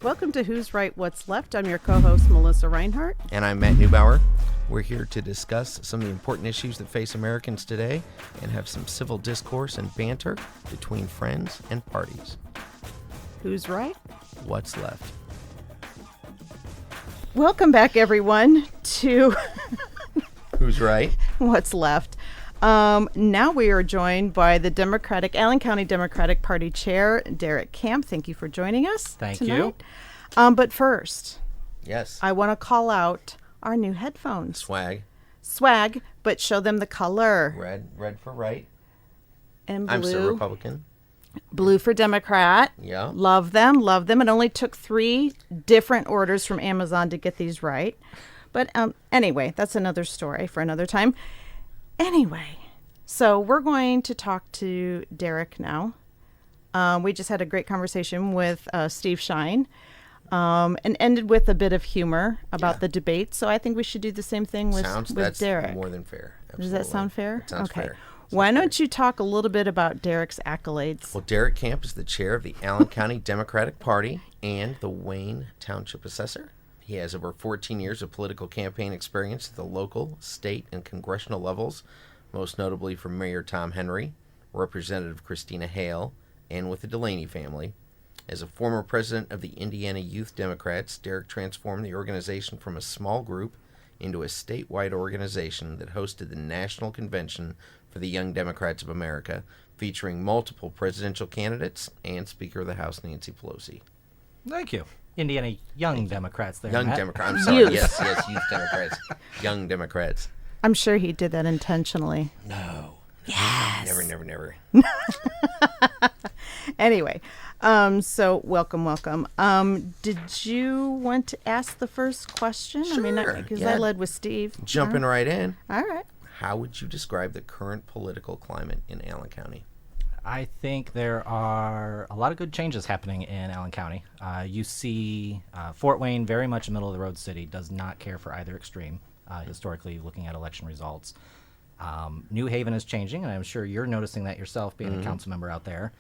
Welcome to Who's Right, What's Left. I'm your co-host, Melissa Reinhart. And I'm Matt Neubauer. We're here to discuss some of the important issues that face Americans today and have some civil discourse and banter between friends and parties. Who's right? What's left? Welcome back, everyone, to Who's right? What's Left. Now we are joined by the Allen County Democratic Party Chair, Derek Camp. Thank you for joining us Thank tonight. You. But first, Yes. I want to call out our new headphones. Swag. But show them the color. Red for right. And blue. I'm still Republican. Blue for Democrat. Yeah. Love them. It only took 3 different orders from Amazon to get these right. But anyway, that's another story for another time. Anyway, so we're going to talk to Derek now. We just had a great conversation with Steve Shine and ended with a bit of humor about the debate. So I think we should do the same thing with that's Derek. More than fair. Absolutely. Does that sound fair? That sounds fair. Why don't you talk a little bit about Derek's accolades? Well, Derek Camp is the chair of the Allen County Democratic Party and the Wayne Township Assessor. He has over 14 years of political campaign experience at the local, state, and congressional levels, most notably for Mayor Tom Henry, Representative Christina Hale, and with the Delaney family. As a former president of the Indiana Youth Democrats, Derek transformed the organization from a small group into a statewide organization that hosted the National Convention for the Young Democrats of America, featuring multiple presidential candidates and Speaker of the House Nancy Pelosi. Thank you. Indiana Young Democrats there, Young Matt. Democrats. I'm sorry. Yes, Youth Democrats. Young Democrats. I'm sure he did that intentionally. No. Yes. Never. Anyway, so welcome. Did you want to ask the first question? Sure. Because I led with Steve. Jumping right in. All right. How would you describe the current political climate in Allen County? I think there are a lot of good changes happening in Allen County. You see Fort Wayne, very much a middle-of-the-road city, does not care for either extreme, historically looking at election results. New Haven is changing, and I'm sure you're noticing that yourself, being a council member out there.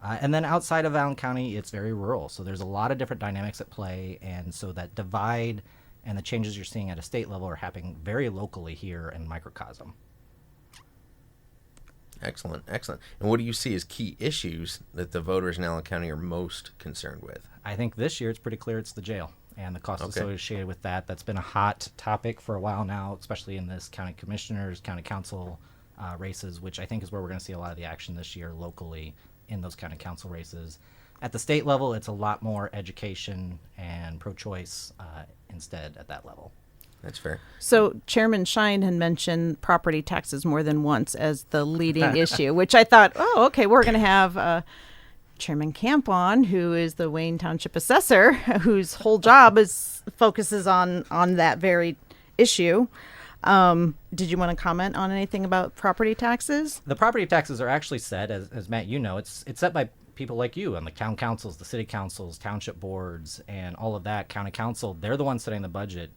And then outside of Allen County, it's very rural, so there's a lot of different dynamics at play, and so that divide and the changes you're seeing at a state level are happening very locally here in microcosm. Excellent. And what do you see as key issues that the voters in Allen County are most concerned with? I think this year it's pretty clear it's the jail and the cost associated with that. That's been a hot topic for a while now, especially in this county commissioners, county council races, which I think is where we're going to see a lot of the action this year locally in those county council races. At the state level, it's a lot more education and pro-choice instead at that level. That's fair. So Chairman Shine had mentioned property taxes more than once as the leading issue, which I thought, we're going to have Chairman Camp on, who is the Wayne Township Assessor, whose whole job focuses on that very issue. Did you want to comment on anything about property taxes? The property taxes are actually set, as Matt, you know, it's set by people like you on the town councils, the city councils, township boards, and all of that. County council, they're the ones setting the budget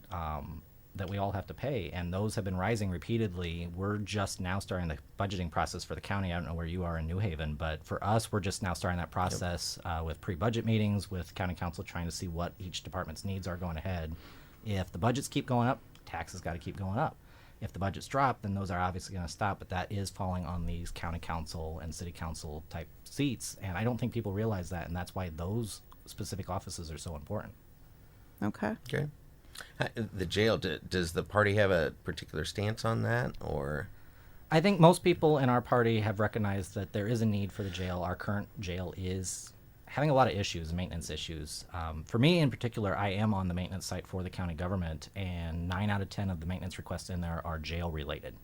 that we all have to pay, and those have been rising repeatedly. We're just now starting the budgeting process for the county. I don't know where you are in New Haven, but for us, we're just now starting that process with pre-budget meetings with county council, trying to see what each department's needs are going ahead. If the budgets keep going up, taxes got to keep going up. If the budgets drop, then those are obviously going to stop, but that is falling on these county council and city council type seats, and I don't think people realize that, and that's why those specific offices are so important. Okay. The jail, does the party have a particular stance on that, or? I think most people in our party have recognized that there is a need for the jail. Our current jail is having a lot of issues, maintenance issues. For me in particular, I am on the maintenance site for the county government, and 9 out of 10 of the maintenance requests in there are jail related.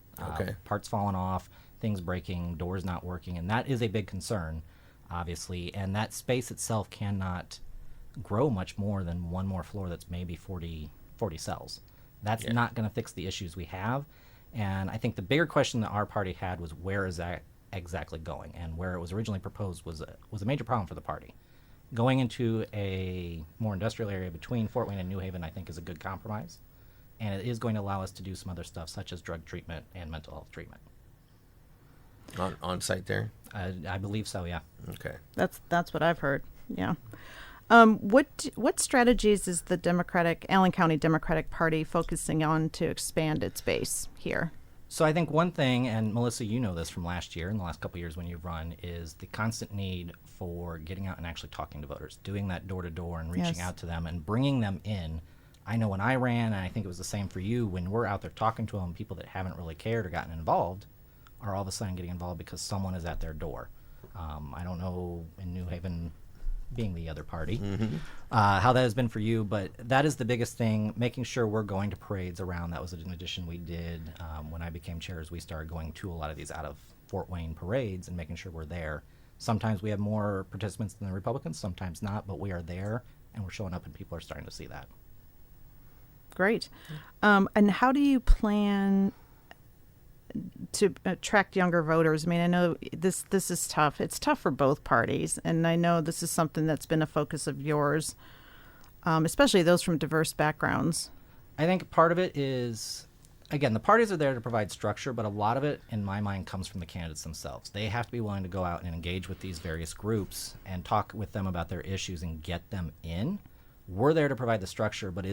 Parts falling off, things breaking, doors not working, and that is a big concern, obviously. And that space itself cannot grow much more than one more floor that's maybe 40 cells. That's not going to fix the issues we have. And I think the bigger question that our party had was, where is that exactly going? And where it was originally proposed was a major problem for the party. Going into a more industrial area between Fort Wayne and New Haven, I think, is a good compromise. And it is going to allow us to do some other stuff, such as drug treatment and mental health treatment. On site there? I believe so, yeah. Okay. That's what I've heard. Yeah. What strategies is the Allen County Democratic Party focusing on to expand its base here? So I think one thing, and Melissa, you know this from last year and the last couple of years when you've run, is the constant need for getting out and actually talking to voters, doing that door to door and reaching out to them and bringing them in. I know when I ran, and I think it was the same for you, when we're out there talking to them, people that haven't really cared or gotten involved are all of a sudden getting involved because someone is at their door. I don't know in New Haven, being the other party, how that has been for you, but that is the biggest thing, making sure we're going to parades around. That was an addition we did when I became chair, is we started going to a lot of these out of Fort Wayne parades and making sure we're there. Sometimes we have more participants than the Republicans, sometimes not, but we are there and we're showing up and people are starting to see that. Great. And how do you plan to attract younger voters? I mean, I know this is tough. It's tough for both parties, and I know this is something that's been a focus of yours, especially those from diverse backgrounds. I think part of it is, again, the parties are there to provide structure, but a lot of it, in my mind, comes from the candidates themselves. They have to be willing to go out and engage with these various groups and talk with them about their issues and get them in. We're there to provide the structure, but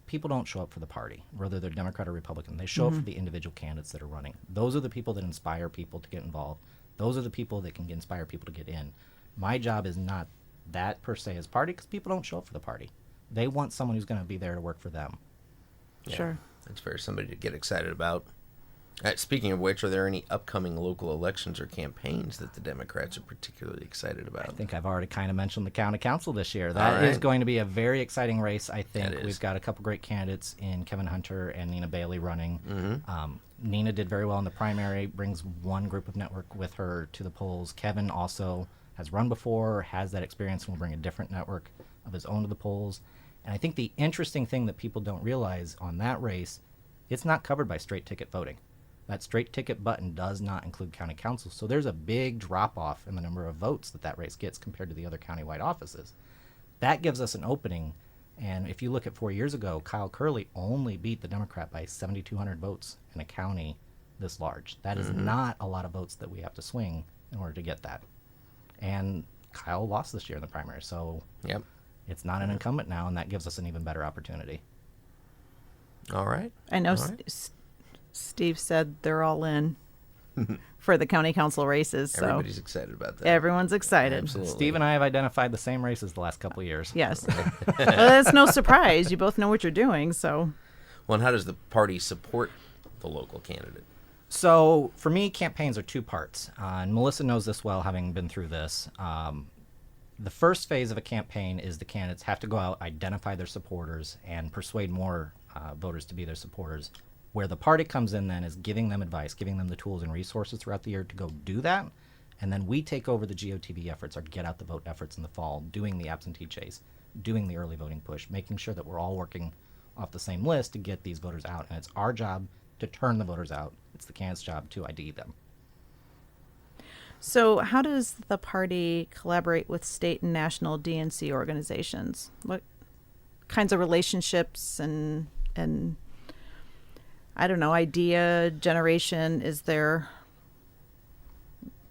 people don't show up for the party, whether they're Democrat or Republican. They show up for the individual candidates that are running. Those are the people that inspire people to get involved. Those are the people that can inspire people to get in. My job is not that per se as party, because people don't show up for the party. They want someone who's going to be there to work for them. Yeah, Sure. That's for somebody to get excited about. Speaking of which, are there any upcoming local elections or campaigns that the Democrats are particularly excited about? I think I've already kind of mentioned the county council this year. That is going to be a very exciting race, I think. We've got a couple great candidates in Kevin Hunter and Nina Bailey running. Nina did very well in the primary, brings one group of network with her to the polls. Kevin also has run before, has that experience, and will bring a different network of his own to the polls. And I think the interesting thing that people don't realize on that race, it's not covered by straight ticket voting. That straight ticket button does not include county council. So there's a big drop-off in the number of votes that race gets compared to the other countywide offices. That gives us an opening. And if you look at 4 years ago, Kyle Curley only beat the Democrat by 7,200 votes in a county this large. That is not a lot of votes that we have to swing in order to get that. And Kyle lost this year in the primary. So it's not an incumbent now, and that gives us an even better opportunity. All right. I know Steve said they're all in for the county council races. So Everybody's excited about that. Everyone's excited. Absolutely. Steve and I have identified the same races the last couple of years. Yes. Well, that's no surprise. You both know what you're doing. So, Well, and how does the party support the local candidate? So for me, campaigns are two parts. And Melissa knows this well, having been through this. The first phase of a campaign is the candidates have to go out, identify their supporters, and persuade more voters to be their supporters. Where the party comes in then is giving them advice, giving them the tools and resources throughout the year to go do that. And then we take over the GOTV efforts, our get out the vote efforts in the fall, doing the absentee chase, doing the early voting push, making sure that we're all working off the same list to get these voters out. And it's our job to turn the voters out. It's the candidate's job to ID them. So how does the party collaborate with state and national DNC organizations? What kinds of relationships and I don't know, idea generation is there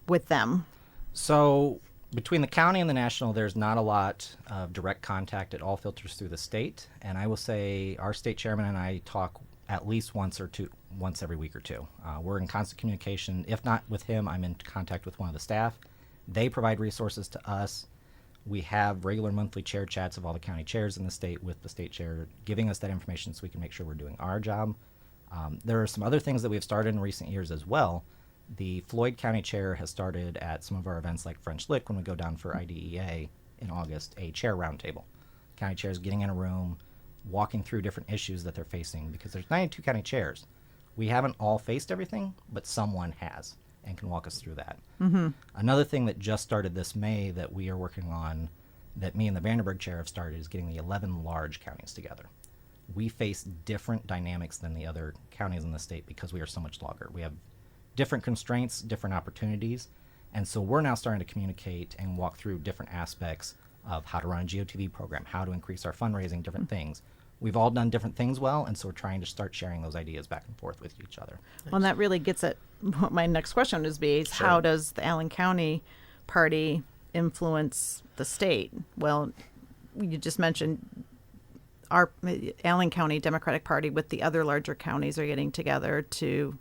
with them? So between the county and the national, there's not a lot of direct contact. It all filters through the state. And I will say our state chairman and I talk at least once every week or two. We're in constant communication. If not with him, I'm in contact with one of the staff. They provide resources to us. We have regular monthly chair chats of all the county chairs in the state with the state chair, giving us that information so we can make sure we're doing our job. There are some other things that we've started in recent years as well. The Floyd County Chair has started at some of our events like French Lick when we go down for IDEA in August, a chair roundtable. County chairs getting in a room, walking through different issues that they're facing, because there's 92 county chairs. We haven't all faced everything, but someone has and can walk us through that. Another thing that just started this May that we are working on, that me and the Vanderburg chair have started, is getting the 11 large counties together. We face different dynamics than the other counties in the state because we are so much larger. We have different constraints, different opportunities, and so we're now starting to communicate and walk through different aspects of how to run a GOTV program, how to increase our fundraising, different things. We've all done different things well, and so we're trying to start sharing those ideas back and forth with each other. Well, and that really gets at what my next question is how does the Allen County Party influence the state? Well, you just mentioned our Allen County Democratic Party with the other larger counties are getting together to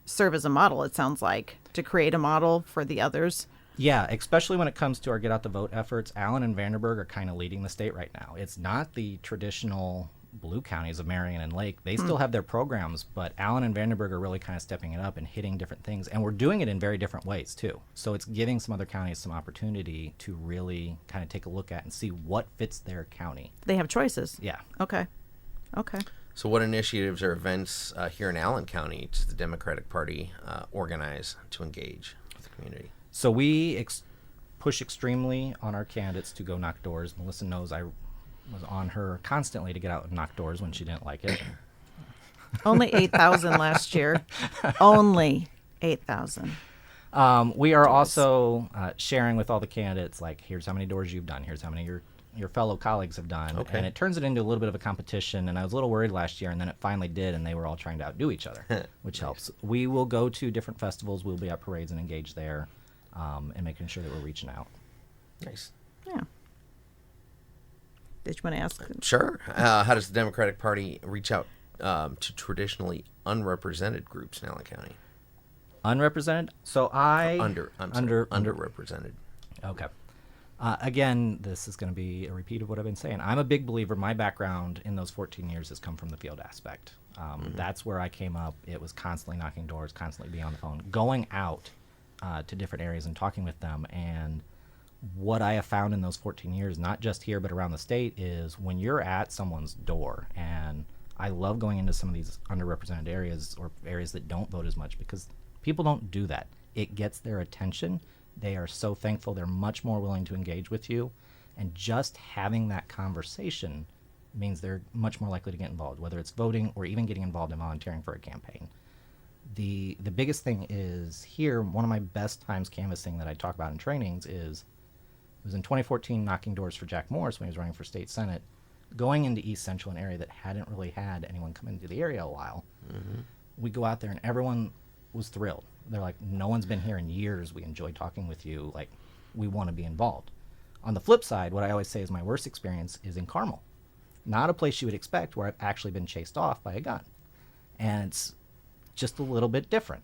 serve as a model, it sounds like, to create a model for the others. Yeah, especially when it comes to our Get Out the Vote efforts. Allen and Vanderburgh are kind of leading the state right now. It's not the traditional blue counties of Marion and Lake. They still have their programs, but Allen and Vanderburgh are really kind of stepping it up and hitting different things. And we're doing it in very different ways, too. So it's giving some other counties some opportunity to really kind of take a look at and see what fits their county. They have choices. Yeah. Okay. So what initiatives or events here in Allen County does the Democratic Party organize to engage with the community? So we push extremely on our candidates to go knock doors. Melissa knows I was on her constantly to get out and knock doors when she didn't like it. Only 8,000 last year. Only 8,000. We are also sharing with all the candidates, like, here's how many doors you've done. Here's how many your fellow colleagues have done. Okay. And it turns it into a little bit of a competition. And I was a little worried last year, and then it finally did, and they were all trying to outdo each other, which helps. We will go to different festivals. We'll be at parades and engage there. And making sure that we're reaching out. Nice. Yeah. Did you want to ask? Sure. How does the Democratic Party reach out to traditionally unrepresented groups in Allen County? Unrepresented? So underrepresented. Okay. Again, this is going to be a repeat of what I've been saying. I'm a big believer. My background in those 14 years has come from the field aspect. That's where I came up. It was constantly knocking doors, constantly being on the phone, going out to different areas and talking with them. And what I have found in those 14 years, not just here but around the state, is when you're at someone's door, and I love going into some of these underrepresented areas or areas that don't vote as much, because people don't do that. It gets their attention. They are so thankful. They're much more willing to engage with you. And just having that conversation means they're much more likely to get involved, whether it's voting or even getting involved in volunteering for a campaign. The biggest thing is here, one of my best times canvassing that I talk about in trainings is, it was in 2014 knocking doors for Jack Morris when he was running for state senate, going into East Central, an area that hadn't really had anyone come into the area a while. We go out there and everyone was thrilled. They're like, no one's been here in years. We enjoy talking with you. Like, we want to be involved. On the flip side, what I always say is my worst experience is in Carmel. Not a place you would expect, where I've actually been chased off by a gun. And it's just a little bit different.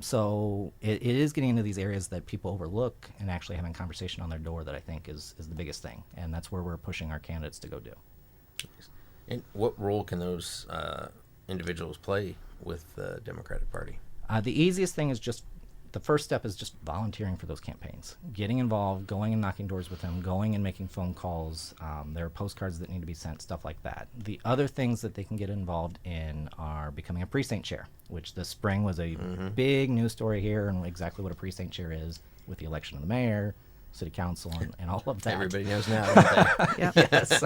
So it is getting into these areas that people overlook and actually having conversation on their door that I think is the biggest thing. And that's where we're pushing our candidates to go do. And what role can those individuals play with the Democratic Party? The easiest thing is the first step is just volunteering for those campaigns, getting involved, going and knocking doors with them, going and making phone calls. There are postcards that need to be sent, stuff like that. The other things that they can get involved in are becoming a precinct chair, which this spring was a big news story here, and exactly what a precinct chair is with the election of the mayor, city council, and all of that. Everybody knows now. Don't they? Yes.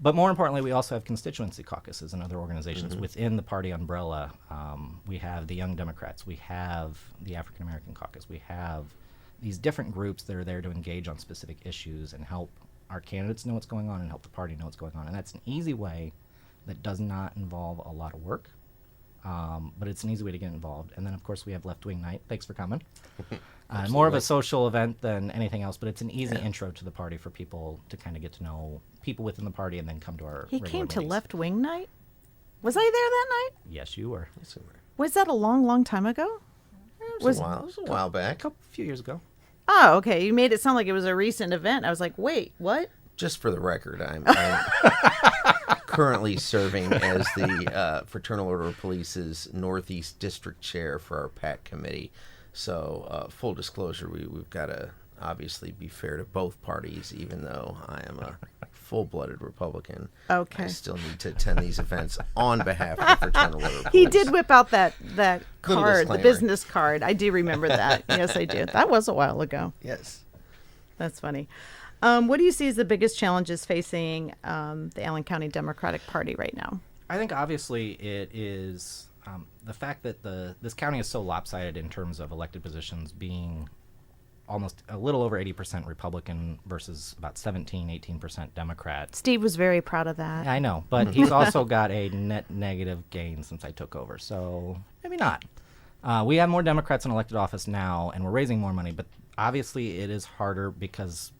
But more importantly, we also have constituency caucuses and other organizations within the party umbrella. We have the Young Democrats. We have the African American Caucus. We have these different groups that are there to engage on specific issues and help our candidates know what's going on and help the party know what's going on. And that's an easy way that does not involve a lot of work, but it's an easy way to get involved. And then, of course, we have Left Wing Night. Thanks for coming. More of a social event than anything else, but it's an easy intro to the party for people to kind of get to know people within the party and then come to our He regular came to meetings. Left Wing Night? Was I there that night? Yes, you were. Yes, we were. Was that a long, long time ago? It was a while back. A few years ago. Oh, okay. You made it sound like it was a recent event. I was like, wait, what? Just for the record, I'm currently serving as the Fraternal Order of Police's Northeast District Chair for our PAC committee. So, full disclosure, we've got to obviously be fair to both parties, even though I am a full-blooded Republican. Okay. I still need to attend these events on behalf of the Fraternal Order of Police. He did whip out that Little card, the disclaimer. business card. I do remember that. Yes, I do. That was a while ago. Yes. That's funny. What do you see as the biggest challenges facing the Allen County Democratic Party right now? I think obviously it is the fact that this county is so lopsided in terms of elected positions, being almost a little over 80% Republican versus about 18% Democrat. Steve was very proud of that. I know, but he's also got a net negative gain since I took over, so maybe not. We have more Democrats in elected office now, and we're raising more money, but obviously it is harder because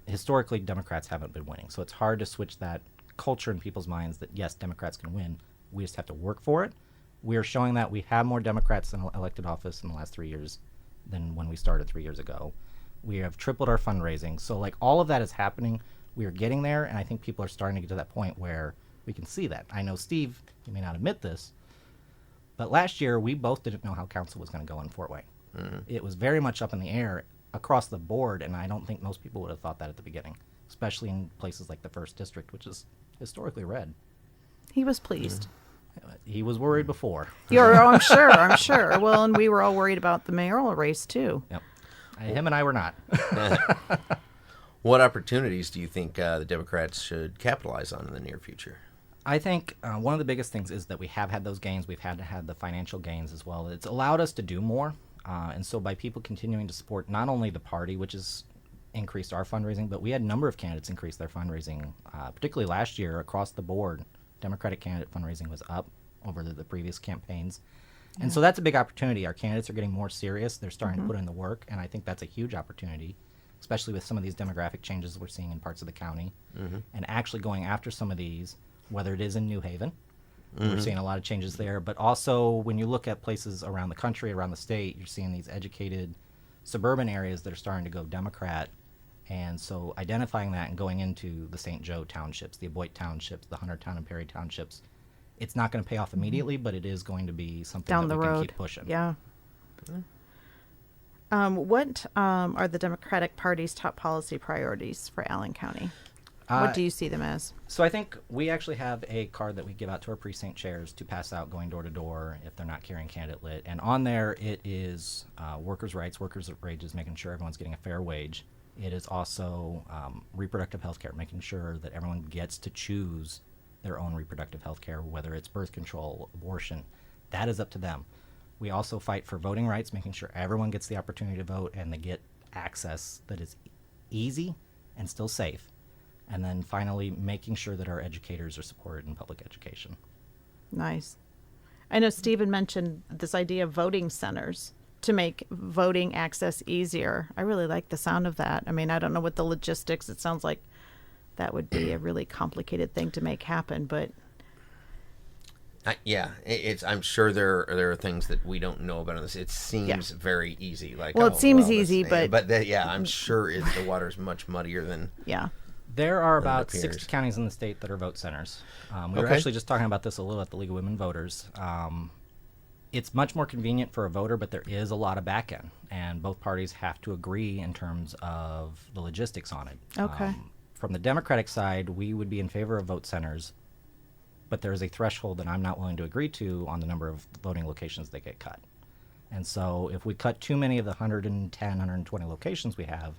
historically Democrats haven't been winning. So it's hard to switch that culture in people's minds that, yes, Democrats can win. We just have to work for it. We are showing that we have more Democrats in elected office in the last 3 years than when we started 3 years ago. We have tripled our fundraising. So like all of that is happening. We are getting there, and I think people are starting to get to that point where we can see that. I know, Steve, you may not admit this, but last year we both didn't know how council was going to go in Fort Wayne. It was very much up in the air across the board, and I don't think most people would have thought that at the beginning, especially in places like the 1st District, which is historically red. He was pleased. He was worried before. I'm sure. I'm sure. Well, and we were all worried about the mayoral race too. Yep. Him and I were not. What opportunities do you think the Democrats should capitalize on in the near future? I think one of the biggest things is that we have had those gains. We've had to have the financial gains as well. It's allowed us to do more. And so by people continuing to support not only the party, which has increased our fundraising, but we had a number of candidates increase their fundraising, particularly last year across the board. Democratic candidate fundraising was up over the previous campaigns. And so that's a big opportunity. Our candidates are getting more serious. They're starting to put in the work, and I think that's a huge opportunity, especially with some of these demographic changes we're seeing in parts of the county, and actually going after some of these, whether it is in New Haven. We're seeing a lot of changes there, but also when you look at places around the country, around the state, you're seeing these educated suburban areas that are starting to go Democrat. And so identifying that and going into the St. Joe townships, the Aboit townships, the Huntertown and Perry townships, it's not going to pay off immediately, but it is going to be something Down that the we road. can keep pushing. Yeah. What are the Democratic Party's top policy priorities for Allen County? What do you see them as? So I think we actually have a card that we give out to our precinct chairs to pass out going door to door if they're not carrying candidate lit. And on there it is workers' rights, workers' wages, making sure everyone's getting a fair wage. It is also reproductive health care, making sure that everyone gets to choose their own reproductive health care, whether it's birth control, abortion. That is up to them. We also fight for voting rights, making sure everyone gets the opportunity to vote and they get access that is easy and still safe. And then finally, making sure that our educators are supported in public education. Nice. I know Stephen mentioned this idea of voting centers to make voting access easier. I really like the sound of that. I mean, I don't know what the logistics, it sounds like that would be a really complicated thing to make happen, but I'm sure there are things that we don't know about this. It seems very easy. Like, well, it seems easy, but I'm sure the water's much muddier than. Yeah. There are than it about appears. 60 counties in the state that are vote centers. We were Okay. actually just talking about this a little at the League of Women Voters. It's much more convenient for a voter, but there is a lot of back end, and both parties have to agree in terms of the logistics on it. Okay. From the Democratic side, we would be in favor of vote centers, but there is a threshold that I'm not willing to agree to on the number of voting locations that get cut. And so if we cut too many of the 110, 120 locations we have,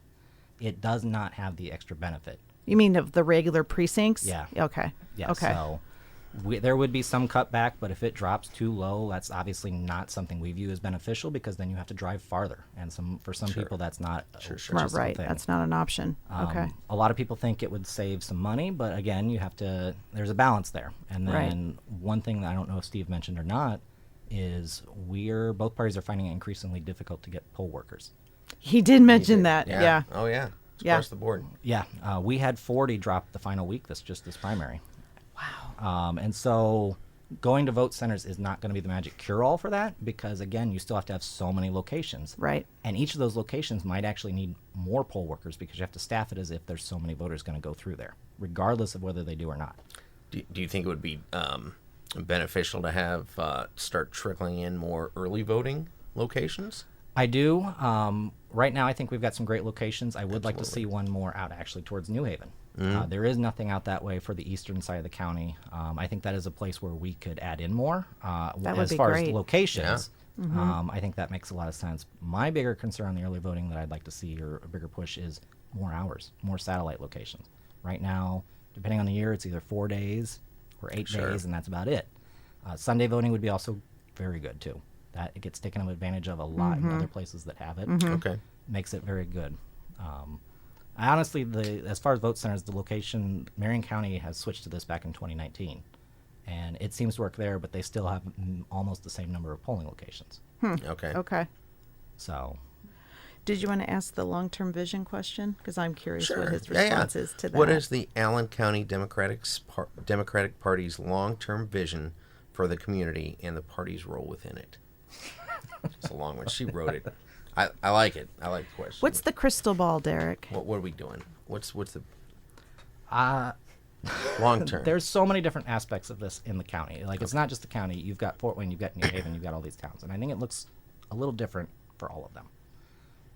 it does not have the extra benefit. You mean of the regular precincts? Yeah. Okay. Yeah, Okay. so there would be some cutback, but if it drops too low, that's obviously not something we view as beneficial because then you have to drive farther. And for some people, that's not a logistical Right. thing. That's not an option. Okay. A lot of people think it would save some money, but again, there's a balance there. And then one thing that I don't know if Steve mentioned or not is both parties are finding it increasingly difficult to get poll workers. He did mention that. Yeah. Oh, yeah. It's Yeah. across the board. Yeah, we had 40 drop the final week this primary. Wow. And so going to vote centers is not going to be the magic cure-all for that because, again, you still have to have so many locations. Right. And each of those locations might actually need more poll workers because you have to staff it as if there's so many voters going to go through there, regardless of whether they do or not. Do you think it would be beneficial to have start trickling in more early voting locations? I do. Right now, I think we've got some great locations. I would like to see one more out actually towards New Haven. There is nothing out that way for the eastern side of the county. I think that is a place where we could add in more. That would as be far great. as locations, I think that makes a lot of sense. My bigger concern on the early voting that I'd like to see or a bigger push is more hours, more satellite locations. Right now, depending on the year, it's either 4 days or 8 days, and that's about it. Sunday voting would be also very good, too. That it gets taken advantage of a lot in other places that have it. Okay. Makes it very good. I honestly, as far as vote centers, the location, Marion County has switched to this back in 2019. And it seems to work there, but they still have almost the same number of polling locations. Okay. Okay. So, Did you want to ask the long-term vision question? Because I'm curious Sure. what his Yeah, response is to that. What is the Allen County Democratic Party's long-term vision for the community and the party's role within it? It's a long one. She wrote it. I like it. I like the question. What's the crystal ball, Derek? What are we doing? What's the Uh, long term? There's so many different aspects of this in the county. Like, it's not just the county. You've got Fort Wayne, you've got New Haven, you've got all these towns. And I think it looks a little different for all of them.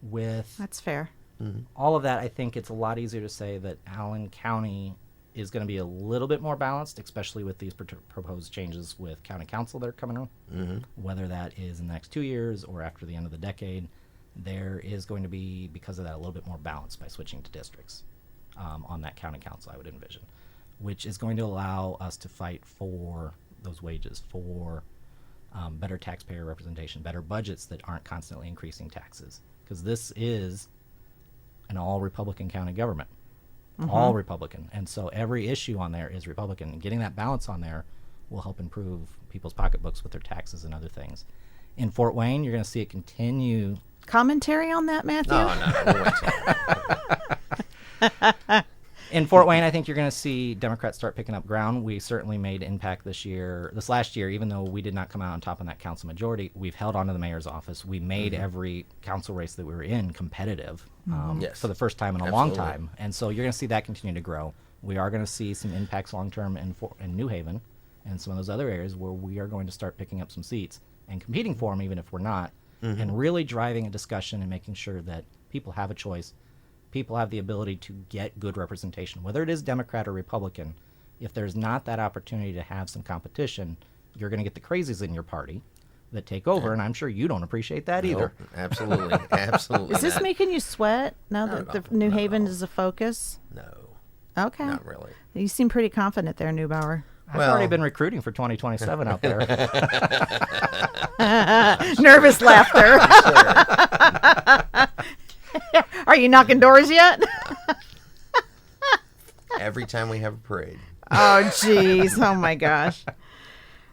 With That's fair. all of that, I think it's a lot easier to say that Allen County is going to be a little bit more balanced, especially with these proposed changes with county council that are coming on. Whether that is in the next 2 years or after the end of the decade, there is going to be, because of that, a little bit more balance by switching to districts on that county council, I would envision, which is going to allow us to fight for those wages, for better taxpayer representation, better budgets that aren't constantly increasing taxes, because this is an all-Republican county government. All Republican. And so every issue on there is Republican. And getting that balance on there will help improve people's pocketbooks with their taxes and other things. In Fort Wayne, you're going to see it continue. Commentary on that, Matthew? No. In Fort Wayne, I think you're going to see Democrats start picking up ground. We certainly made impact this last year, even though we did not come out on top in that council majority. We've held on to the mayor's office. We made every council race that we were in competitive Yes. for the first time in a long time. And so you're going to see that continue to grow. We are going to see some impacts long-term in New Haven and some of those other areas where we are going to start picking up some seats and competing for them, even if we're not, and really driving a discussion and making sure that people have a choice. People have the ability to get good representation, whether it is Democrat or Republican. If there's not that opportunity to have some competition, you're going to get the crazies in your party that take over, and I'm sure you don't appreciate that either. Nope, absolutely. Absolutely. Is this not. making you sweat now Not that at the all. New Not at Haven all. is a focus? No, Okay. not really. You seem pretty confident there, Neubauer. I've Well- already been recruiting for 2027 out there. Nervous laughter. Are you knocking doors yet? Every time we have a parade. Oh, jeez. Oh, my gosh.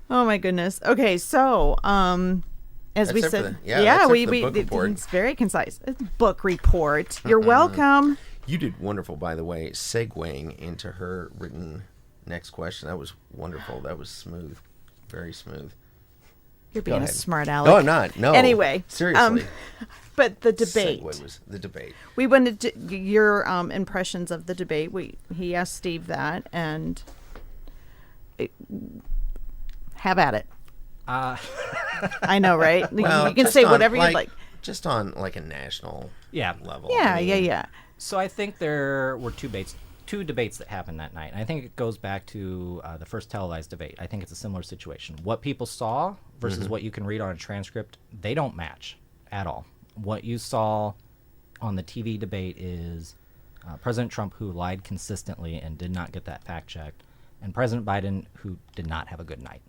Oh, my goodness. Okay, so, as we That's it for said, the- yeah, that's it we for the book report. it's very concise. It's book report. You're welcome. You did wonderful, by the way, segueing into her written next question. That was wonderful. That was smooth. Very smooth. You're Go being a ahead. smart aleck. No, I'm not. No. Anyway, Seriously. But the debate. Segue was the debate. We wanted to, your impressions of the debate. He asked Steve that, and have at it. I know, right? Well, you can just say on, whatever you'd like. Just on like a national Yeah. level. Yeah, I mean, yeah. So I think there were two debates that happened that night. And I think it goes back to the first televised debate. I think it's a similar situation. What people saw versus what you can read on a transcript, they don't match at all. What you saw on the TV debate is President Trump, who lied consistently and did not get that fact checked, and President Biden, who did not have a good night.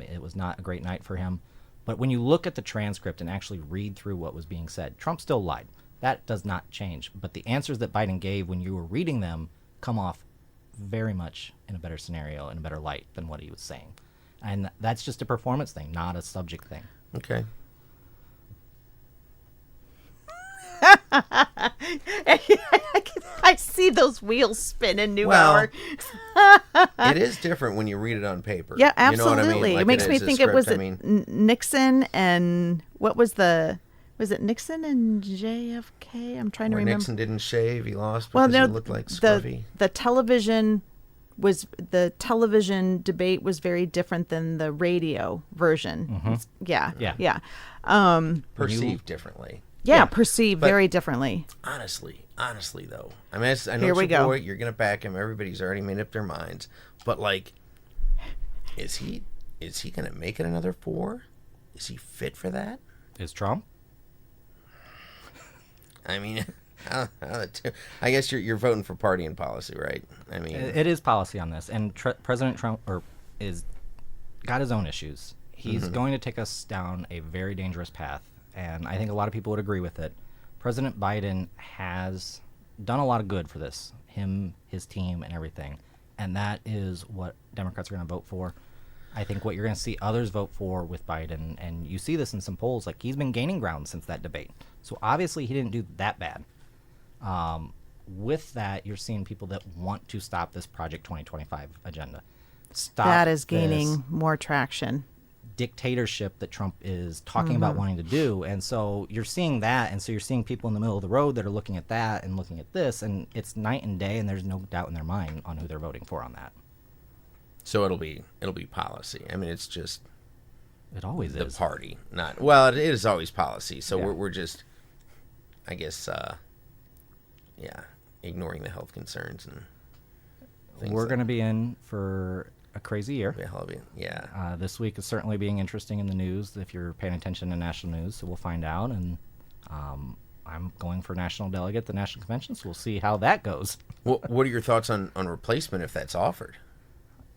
It was not a great night for him. But when you look at the transcript and actually read through what was being said, Trump still lied. That does not change. But the answers that Biden gave when you were reading them come off very much in a better scenario, in a better light than what he was saying. And that's just a performance thing, not a subject thing. Okay. I see those wheels spinning, Well, Neubauer. It is different when you read it on paper. Yeah, You know what I absolutely. mean? Like it makes me is a think it was script, I mean, Nixon and what was it Nixon and JFK? I'm trying to where remember. Nixon didn't shave, he lost Well, because no, he looked like scruffy. the television debate was very different than the radio version. Yeah. Yeah. Perceived differently. Yeah, perceived But- very differently. Honestly, though, I mean, I know Here it's we your go. boy. You're gonna back him. Everybody's already made up their minds. But like, is he gonna make it another 4? Is he fit for that? Is Trump? I mean, I guess you're voting for party and policy, right? I mean, It is policy on this, and President Trump is got his own issues. He's going to take us down a very dangerous path, and I think a lot of people would agree with it. President Biden has done a lot of good for this, him, his team, and everything, and that is what Democrats are going to vote for. I think what you're going to see others vote for with Biden, and you see this in some polls, like he's been gaining ground since that debate. So obviously he didn't do that bad. With that, you're seeing people that want to stop this Project 2025 agenda. Stop That is this gaining more traction. dictatorship that Trump is talking about wanting to do. And so you're seeing that. And so you're seeing people in the middle of the road that are looking at that and looking at this. And it's night and day, and there's no doubt in their mind on who they're voting for on that. So it'll be policy. I mean, it's just It always the is. party, not well. It is always policy. So Yeah. we're just, I guess, ignoring the health concerns and things. We're going to be in for a crazy year. This week is certainly being interesting in the news if you're paying attention to national news. So we'll find out. And I'm going for national delegate at the national convention, so we'll see how that goes. What are your thoughts on replacement if that's offered?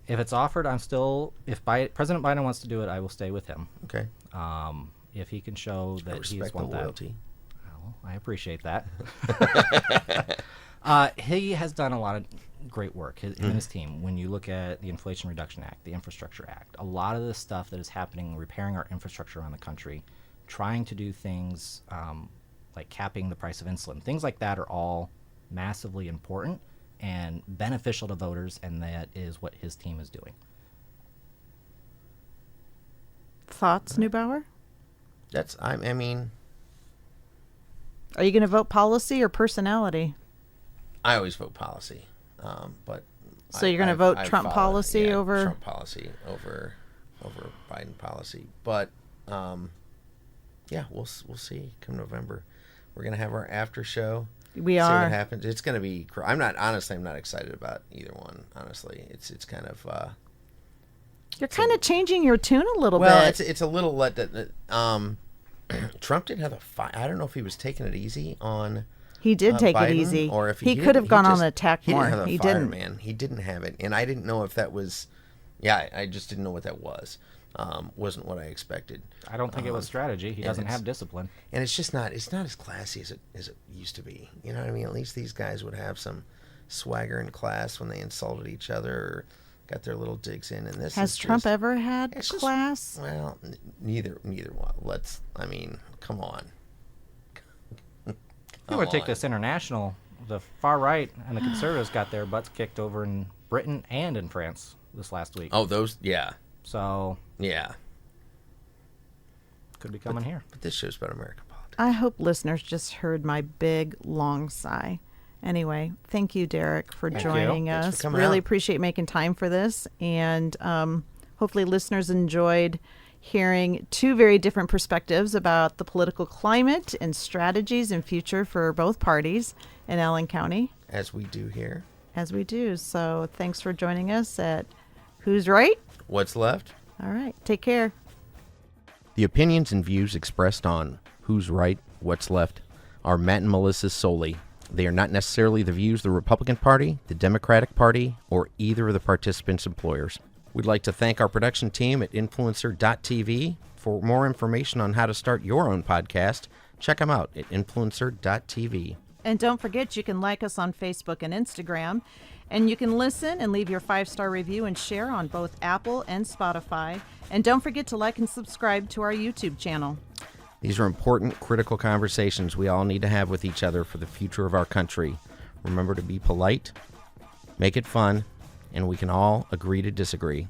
If it's offered, I'm still. If President Biden wants to do it, I will stay with him. Okay. If he can show I that he's respect the won that. loyalty. Well, I appreciate that. He has done a lot of great work, him and his team. When you look at the Inflation Reduction Act, the Infrastructure Act, a lot of the stuff that is happening, repairing our infrastructure around the country, trying to do things like capping the price of insulin, things like that are all massively important and beneficial to voters, and that is what his team is doing. Thoughts, Neubauer? I mean, Are you going to vote policy or personality? I always vote policy, but So you're going to vote Trump policy over Trump policy over Biden policy. But we'll see come November. We're going to have our after show. We see are. what happens. It's going to be. I'm not excited about either one. Honestly, it's kind of. You're kind of changing your tune a little Well, bit. it's a little Trump did have a fight. I don't know if he was taking it easy on. He did take Biden, it easy. or if he could have gone on the attack he more. Didn't have a He fire, didn't. Man. He didn't have it, and I didn't know if that was. Yeah, I just didn't know what that was. Wasn't what I expected. I don't think it was strategy. He doesn't have discipline. And it's just not. It's not as classy as it used to be. You know what I mean? At least these guys would have some swagger and class when they insulted each other, or got their little digs in. And this Has is Trump just, ever had it's just- class? Well, neither one. Come on. I would take this international. The far right and the conservatives got their butts kicked over in Britain and in France this last week. Oh, those. Yeah. So Yeah. could be coming here. But this show's about American politics. I hope listeners just heard my big, long sigh. Anyway, thank you, Derek, for Thank joining you. Thanks us. for coming Really out. appreciate making time for this. And hopefully listeners enjoyed hearing two very different perspectives about the political climate and strategies and future for both parties in Allen County, As we do here. as we do. So thanks for joining us at Who's Right? What's left? All right. Take care. The opinions and views expressed on Who's Right, What's Left are Matt and Melissa's solely. They are not necessarily the views of the Republican Party, the Democratic Party, or either of the participants' employers. We'd like to thank our production team at Influencer.tv. For more information on how to start your own podcast, check them out at Influencer.tv. And don't forget, you can like us on Facebook and Instagram. And you can listen and leave your 5-star review and share on both Apple and Spotify. And don't forget to like and subscribe to our YouTube channel. These are important, critical conversations we all need to have with each other for the future of our country. Remember to be polite, make it fun, and we can all agree to disagree.